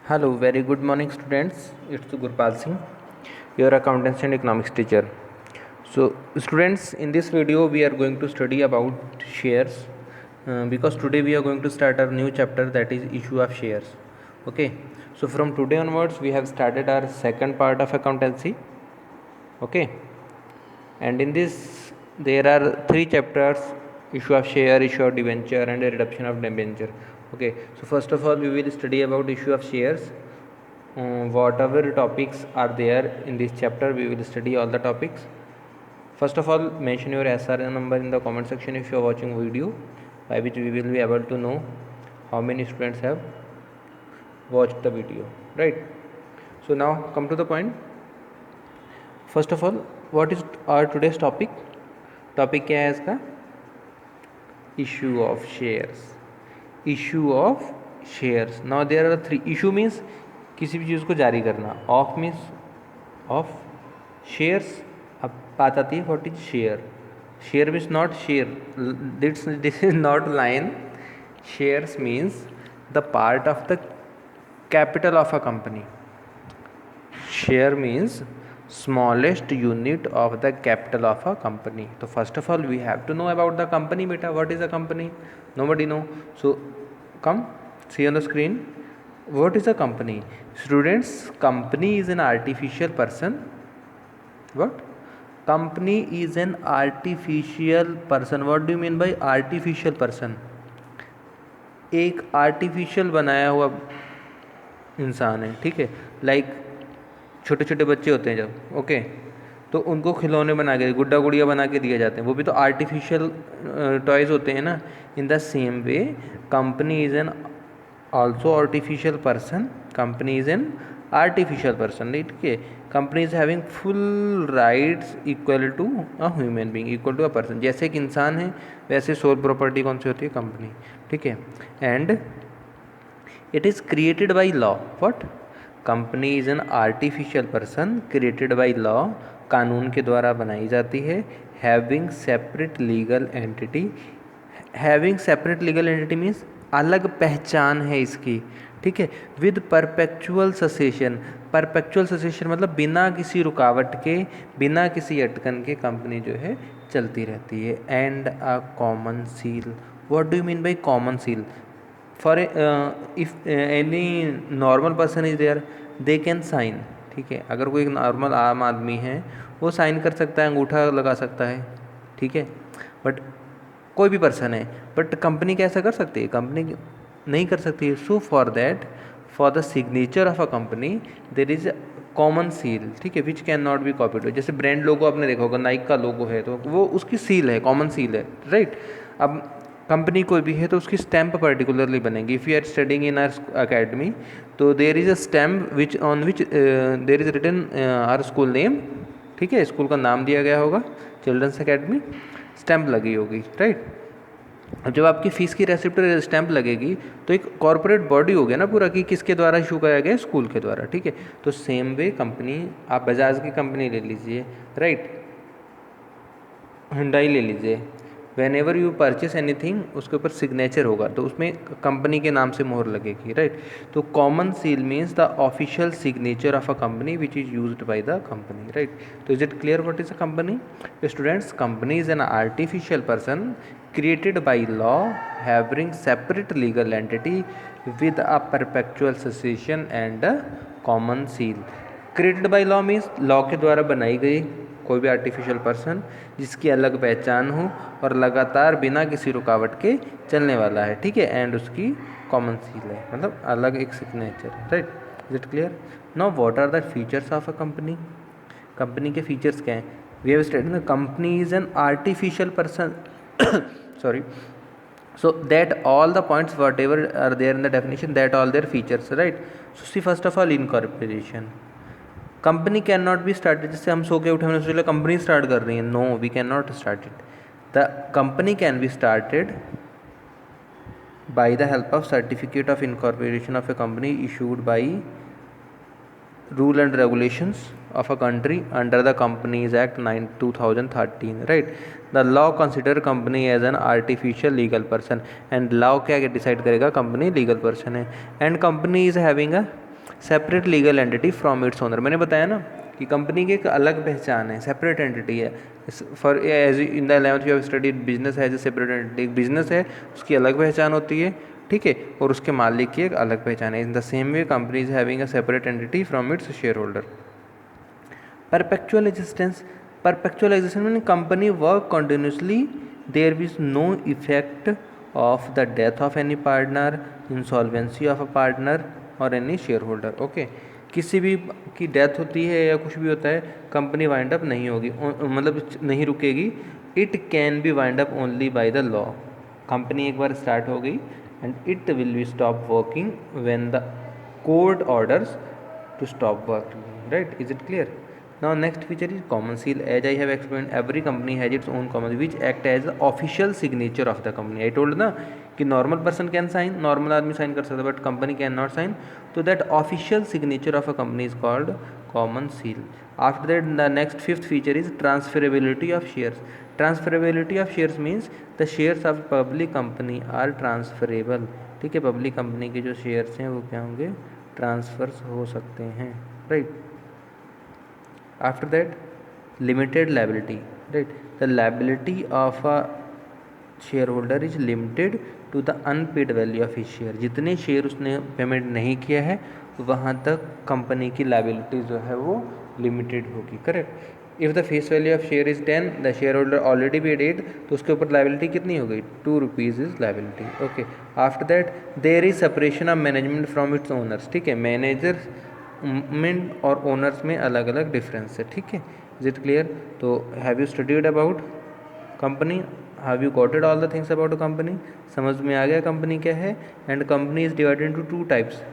Hello, very good morning, students. It's Gurpal Singh, your accountancy and economics teacher. So, students, in this video, we are going to study about shares because today we are going to start our new chapter, that is issue of shares. Okay, so from today onwards, we have started our second part of accountancy. Okay, and in this, there are three chapters: issue of share, issue of debenture, and reduction of debenture. Okay, so first of all, we will study about issue of shares. Whatever topics are there in this chapter, we will study all the topics. First of all, mention your SRN number in the comment section if you are watching video, by which we will be able to know how many students have watched the video, right? So now come to the point. First of all, what is our today's topic? Topic क्या है इसका? Issue of shares. Issue of shares. Now there are three. Issue means किसी भी चीज़ को जारी करना. Of means of. Shares, अब बात आती है what is share. Share means not share. This is not line. Shares means the part of the capital of a company. Share means smallest unit of the capital of a company. So first of all we have to know about the company. Beta, what is a company? Nobody know. So come see on the screen, what is a company? Students, company is an artificial person. What? Company is an artificial person. What do you mean by artificial person? एक artificial बनाया हुआ इंसान है, ठीक है. Like छोटे छोटे बच्चे होते हैं जब, ओके, तो उनको खिलौने बना के, गुड्डा गुड़िया बना के दिए जाते हैं, वो भी तो आर्टिफिशियल टॉयज़ होते हैं ना. In the same way company is an also artificial person. Company is an artificial person, ठीक है. Company is having full rights equal to a human being, equal to a person. जैसे एक इंसान है वैसे सोल प्रॉपर्टी कौन सी होती है? कंपनी, ठीक है. And it is created by law. What? Company is an artificial person created by law, कानून के द्वारा बनाई जाती है. Having separate legal entity. Having separate legal entity means अलग पहचान है इसकी, ठीक है. With perpetual succession. Perpetual succession मतलब बिना किसी रुकावट के, बिना किसी अटकन के कंपनी जो है चलती रहती है. And a common seal. What do you mean by common seal? For if any normal person is there, they can sign, ठीक है. अगर कोई नॉर्मल आम आदमी है वो साइन कर सकता है, अंगूठा लगा सकता है, ठीक है. बट कोई भी पर्सन है, बट कंपनी कैसा कर सकती है? कंपनी नहीं कर सकती है. So for that, for the signature of a company there is common seal, ठीक है, which can not be copied. जैसे ब्रांड लोगो आपने देखा होगा, नाइक का लोगो है तो वो उसकी सील है, कॉमन सील है, राइट. अब कंपनी कोई भी है तो उसकी स्टैम्प पर्टिकुलरली बनेगी. If you are studying in our academy, तो there is a stamp which on which there is written our school name, ठीक है. स्कूल का नाम दिया गया होगा, चिल्ड्रंस अकेडमी, स्टैम्प लगी होगी, राइट. जब आपकी फ़ीस की रेसिप्ट पर स्टैम्प लगेगी तो एक कॉर्पोरेट बॉडी हो गया ना पूरा, कि किसके द्वारा इशू कराया गया? स्कूल के द्वारा, ठीक है. तो सेम वे कंपनी, आप बजाज की कंपनी ले लीजिए, राइट, हुंडई ले लीजिए. When ever you purchase anything, उसके ऊपर सिग्नेचर होगा तो उसमें कंपनी के नाम से मोहर लगेगी, राइट. तो common seal means the official signature of a company which is used by the company, right. तो is it clear what is a company? Students, company is an artificial person created by law having separate legal entity with a perpetual succession and a common seal. Created by law means law के द्वारा बनाई गई कोई भी artificial person जिसकी अलग पहचान हो और लगातार बिना किसी रुकावट के चलने वाला है, ठीक है. एंड उसकी कॉमन सील है, मतलब अलग एक signature, right. Is it clear? Now what are the features of a company? Company के फीचर्स क्या हैं? We have studied the company is an artificial person sorry, so that all the points whatever are there in the definition, that all their features, right. So see, first of all, incorporation. Company can not be started. जैसे हम सो के उठे, हमने सोचा company start कर रही है, no, we can not start it. The company can be started by the help of certificate of incorporation of a company issued by rule and regulations of a country under the Companies Act 2013, right. The law consider company as an artificial legal person, and law क्या decide करेगा? Company legal person है. And company is having a separate legal entity from its owner. मैंने बताया ना कि company की एक अलग पहचान है, सेपरेट एंटिटी है। For as in the 11th you have studied business as a separate entity. Business है, उसकी अलग पहचान होती है, ठीक है, और उसके मालिक की एक अलग पहचान है। In the same way company is having a separate entity from its share holder. Perpetual existence, perpetual existence mean company work continuously, there is no effect of the death of any partner, insolvency of a partner और any share holder. Okay, किसी भी की death होती है या कुछ भी होता है, कंपनी वाइंड अप नहीं होगी, मतलब नहीं रुकेगी। It can be wind up only by the law. Company एक बार स्टार्ट हो गई and it will be stop working when the court orders to stop working, right? Is it clear? Now next feature is common seal. As I have explained, every company has its own common which act as the official signature of the company. I told ना कि normal person can sign, normal आदमी sign कर सकता है, but company can not sign. So that official signature of a company is called common seal. After that, the next fifth feature is transferability of shares. Transferability of shares means the shares of public company are transferable. ठीक है, public company के जो shares हैं वो क्या होंगे, transverse हो सकते हैं, right. After that limited liability, right. The liability of a share holder is limited to the unpaid value of his share. जितने शेयर उसने पेमेंट नहीं किया है वहाँ तक कंपनी की लायबिलिटी जो है वो लिमिटेड होगी, correct. If the face value of share is 10, the share holder already paid 8, तो उसके ऊपर लायबिलिटी कितनी हो गई, 2 rupees is liability. Okay, after that there is separation of management from its owners. ठीक है, मैनेजमेंट और ओनर्स में अलग अलग डिफरेंस है, ठीक है। Is it clear? तो have you studied about company, have you gotted all the things about a company? समझ में आ गया कंपनी क्या है? And company is divided into 2 types.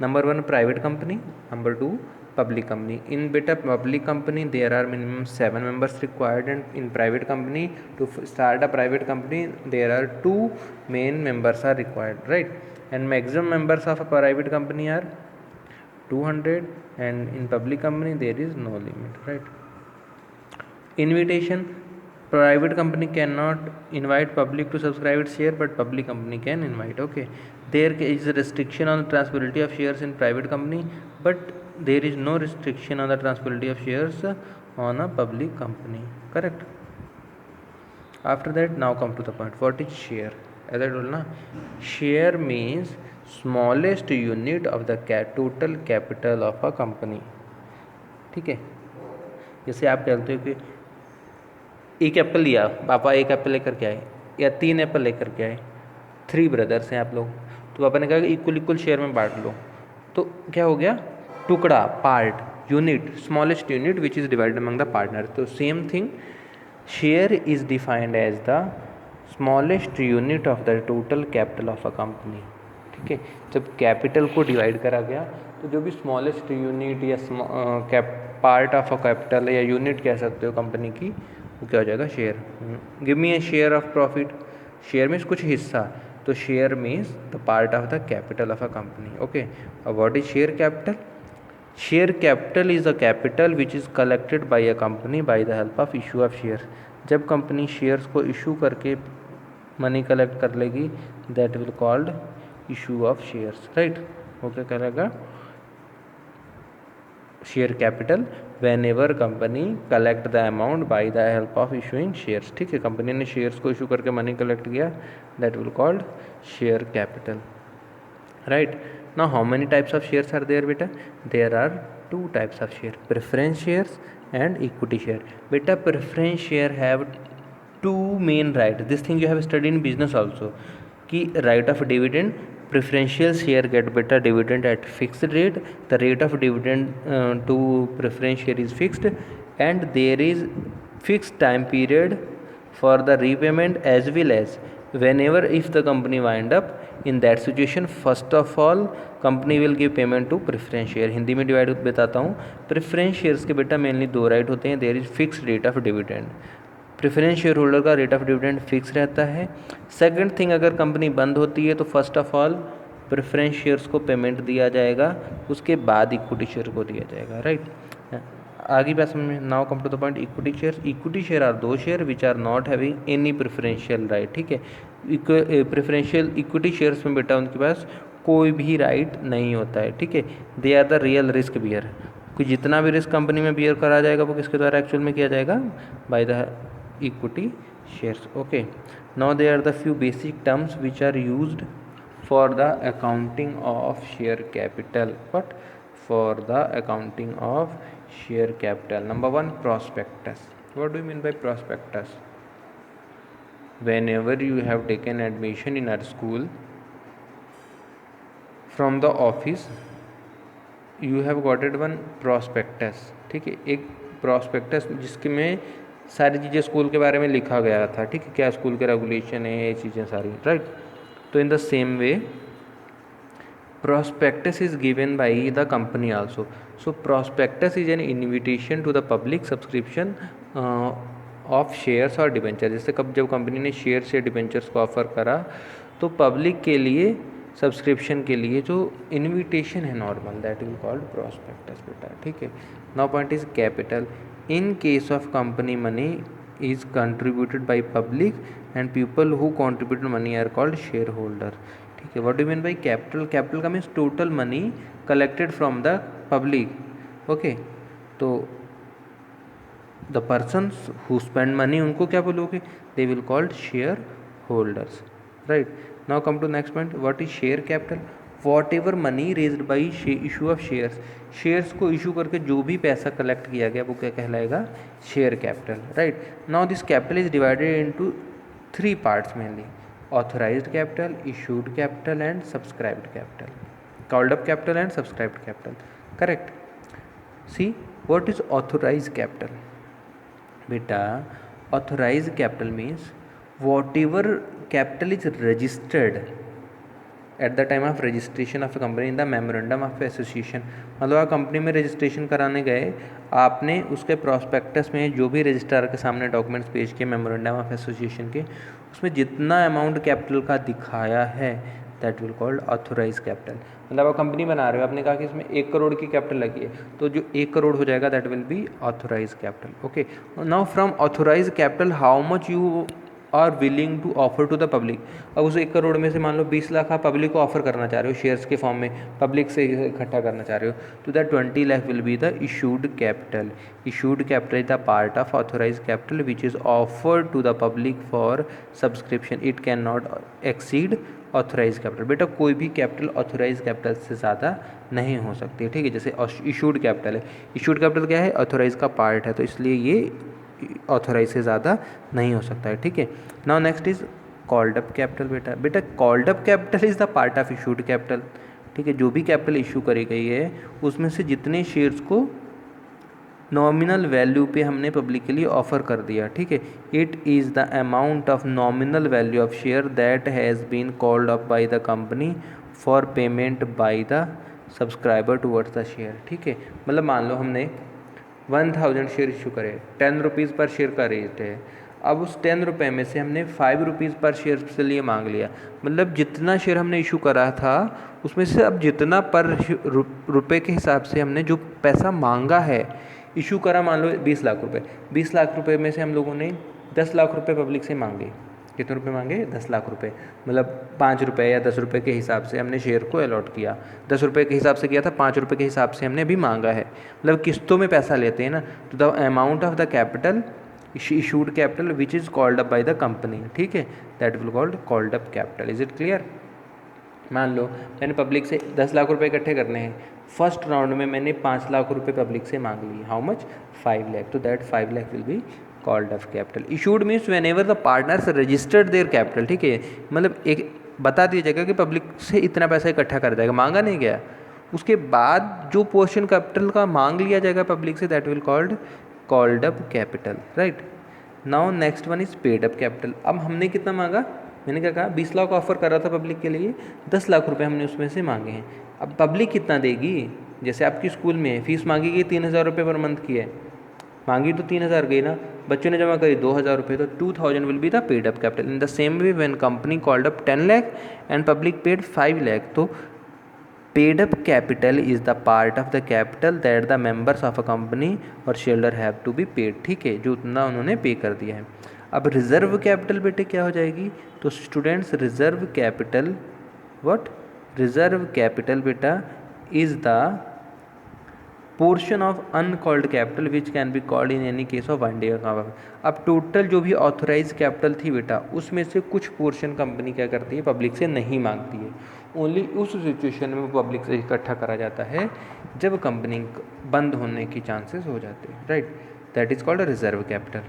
Number 1 private company, number 2 public company. In beta public company there are minimum 7 members required, and in private company to start a private company there are 2 main members are required, right? And maximum members of a private company are 200, and in public company there is no limit, right? Invitation, private company cannot invite public to subscribe its share, but public company can invite. Okay, there is a restriction on the transferability of shares in private company, but there is no restriction on the transferability of shares on a public company, correct? After that, now come to the point, what is share? As I told na, share means smallest unit of the total capital of a company. ठीक है, जैसे आप कहते हो कि एक Apple लिया, पापा एक एप्पल लेकर के आए या 3 एप्पल लेकर के आए, 3 ब्रदर्स हैं आप लोग, तो पापा ने कहा कि इक्वल शेयर में बांट लो, तो क्या हो गया, टुकड़ा, part, unit, smallest unit which is divided among the partner. तो same thing, share is defined as the smallest unit of the total capital of a company. ठीक है, जब कैपिटल को डिवाइड करा गया तो जो भी स्मॉलेस्ट यूनिट या पार्ट ऑफ अ कैपिटल या यूनिट कह सकते हो कंपनी की, वो क्या हो जाएगा, share. Give me a share of profit, share means कुछ हिस्सा, तो share means the part of the capital of a company. Okay, अब what is share capital? Share capital is the capital which is collected by a company by the help of issue of share. जब company shares को issue करके money collect कर लेगी, that will called issue of shares, right. वो क्या करेगा, share capital when ever company collect the amount by the help of issuing shares. ठीक है, कंपनी ने शेयर्स को इशू करके मनी कलेक्ट किया, that will called share capital, right. Now how many types of shares are there beta? There are 2 types of share, preference shares and equity share. Beta preference share have 2 main rights. This thing you have studied in business also, कि right of dividend, preferential share get beta dividend at fixed rate, the rate of dividend to preference share is fixed, and there is fixed time period for the repayment, as well as whenever if the company wind up in that situation, first of all company will give payment to preference share. Hindi में divide बताता हूँ, preference shares के बेटा mainly 2 right होते हैं। There is fix rate of dividend, preference share holder का rate of dividend fix रहता है। सेकंड थिंग, अगर कंपनी बंद होती है तो first of all preference shares को पेमेंट दिया जाएगा, उसके बाद इक्विटी शेयर को दिया जाएगा, राइट। आगे बात समझ में। Now come to the point, equity share. Equity share are those share which are not having any preferential right. ठीक है, प्रेफरेंशियल इक्विटी शेयर्स में बेटा उनके पास कोई भी राइट नहीं होता है, ठीक है। They are the real risk bearer, कि जितना भी रिस्क कंपनी में बियर करा जाएगा वो किसके द्वारा एक्चुअल में किया जाएगा, by the equity shares. Okay, now they are the few basic terms which are used for the accounting of share capital. What? For the accounting of share capital. Number 1, prospectus. What do you mean by prospectus? Whenever you have taken admission in our school, from the office you have got it one prospectus, ठीक है। एक prospectus जिसके में सारी चीज़ें school के बारे में लिखा गया था, ठीक है, क्या स्कूल के रेगुलेशन है, ये चीज़ें सारी, राइट। तो इन the same way prospectus is given by the company also. So prospectus is an invitation to the public subscription of shares or debenture. जैसे जब कंपनी ने शेयर्स या डिबेंचर्स को ऑफर करा तो पब्लिक के लिए सब्सक्रिप्शन के लिए जो इनविटेशन है normal, that will called prospectus बेटा, ठीक है। Now point is capital. In case of company money is contributed by public and people who contribute money are called shareholder, ठीक है। what do you mean by capital? capital का means total money collected from the public, okay। तो the persons who spend money उनको क्या बोलोगे? they will called shareholders, right। now come to next point, what is share capital? whatever money raised by issue of shares, shares को issue करके जो भी पैसा collect किया गया वो क्या कहलाएगा? Share capital, right. Now this capital is divided into 3 parts mainly, authorised capital, issued capital and subscribed capital, called up capital and subscribed capital, correct. See what is authorised capital? बेटा authorised capital means whatever capital is registered at the time of registration of a company in the memorandum of association. मतलब आप company में registration कराने गए, आपने उसके prospectus में जो भी रजिस्ट्रार के सामने डॉक्यूमेंट्स पेश किए मेमोरेंडम ऑफ एसोसिएशन के, उसमें जितना अमाउंट कैपिटल का दिखाया है that will called authorise capital. मतलब आप कंपनी बना रहे हो, आपने कहा कि इसमें 1 करोड़ की कैपिटल लगी है, तो जो 1 करोड़ हो जाएगा that will be authorise capital, okay. Now from authorise capital how much you are willing to offer to the public. अब उस 1 करोड़ में से मान लो 20 लाख आप पब्लिक को ऑफर करना चाह रहे हो, शेयर्स के फॉर्म में पब्लिक से इकट्ठा करना चाह रहे हो, तो that 20 lakh will be the issued capital. Issued capital is the part of authorise capital which is offered to the public for subscription, it can not exceed authorise capital. बेटा कोई भी कैपिटल ऑथोराइज कैपिटल से ज़्यादा नहीं हो सकती है, ठीक है। जैसे इशूड कैपिटल है, इशूड कैपिटल क्या है? ऑथोराइज का पार्ट है, तो इसलिए ये ऑथोराइज से ज़्यादा नहीं हो सकता है, ठीक है। Now next is called up capital. बेटा called up capital is the part of issued capital, ठीक है। जो भी कैपिटल इशू करी गई है उसमें से जितने शेयर्स को नॉमिनल वैल्यू पे हमने पब्लिक के लिए ऑफर कर दिया, ठीक है, it is the amount of nominal value of share that has been called up by the company for payment by the subscriber towards the share, ठीक है। मतलब मान लो हमने 1000 शेयर इशू करे, 10 रुपीज़ पर शेयर का रेट है, अब उस 10 रुपये में से हमने 5 रुपीज़ पर शेयर से लिए मांग लिया, मतलब जितना शेयर हमने इशू करा था उसमें से अब जितना पर रुपये के हिसाब से हमने जो पैसा मांगा है, इशू करा मान लो 20 लाख रुपए, 20 लाख रुपए में से हम लोगों ने 10 लाख रुपए पब्लिक से मांगे। कितने रुपए मांगे? 10 लाख रुपए। मतलब 5 रुपये या 10 रुपये के हिसाब से हमने शेयर को अलॉट किया, 10 रुपये के हिसाब से किया था, 5 रुपये के हिसाब से हमने अभी मांगा है। मतलब किस्तों में पैसा लेते हैं ना, तो the amount of the capital issued capital which is called up by the company, ठीक है, that will called up capital. Is it clear? मान लो मैंने पब्लिक से 10 लाख रुपए इकट्ठे करने हैं, फर्स्ट राउंड में मैंने 5 लाख रुपए पब्लिक से मांग लिए, हाउ मच? 5 लाख, तो that 5 lakh will be called off capital. Issued means when ever the partners registered their capital, ठीक है, मतलब एक बता दिया जाएगा कि पब्लिक से इतना पैसा इकट्ठा कर जाएगा, मांगा नहीं गया, उसके बाद जो पोर्शन कैपिटल का मांग लिया जाएगा public say that will called up capital, right. Now next one is paid up capital. अब हमने कितना मांगा? मैंने क्या कहा? 20 लाख ऑफर कर रहा था पब्लिक के लिए, 10 लाख रुपए हमने उसमें से मांगे हैं। अब पब्लिक कितना देगी? जैसे आपकी स्कूल में फीस मांगी गई 3000 रुपये पर मंथ की है, मांगी तो 3000 गई ना, बच्चों ने जमा करी 2000 रुपये, तो 2000 will be the paid up capital. In the same way when company called up 10 lakh and public paid 5 lakh, तो paid up capital is the part of the capital that the members of a company और shareholder have to be paid, ठीक है, जो उतना उन्होंने पे कर दिया है। अब रिजर्व कैपिटल बेटे क्या हो जाएगी? तो students reserve capital, what? Reserve capital बेटा is the portion of uncalled capital which can be called in any case of winding account. अब टोटल जो भी ऑथोराइज कैपिटल थी बेटा उसमें से कुछ पोर्शन कंपनी क्या करती है, पब्लिक से नहीं मांगती है। ओनली उस सिचुएशन में पब्लिक से इकट्ठा करा जाता है जब कंपनी बंद होने की चांसेस हो जाते हैं, right. That is called a reserve capital.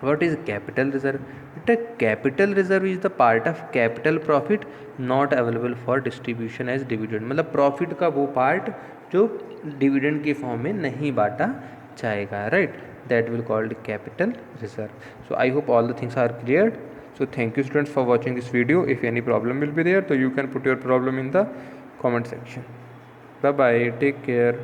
What is capital reserve? बेटा capital reserve is the part of capital profit not available for distribution as dividend. मतलब प्रॉफिट का वो पार्ट जो डिविडेंड के फॉर्म में नहीं बांटा जाएगा, right. That will called capital reserve. So I hope all the things are clear. So thank you students for watching this video. If any problem will be there, so you can put your problem in the comment section. Bye bye, take care.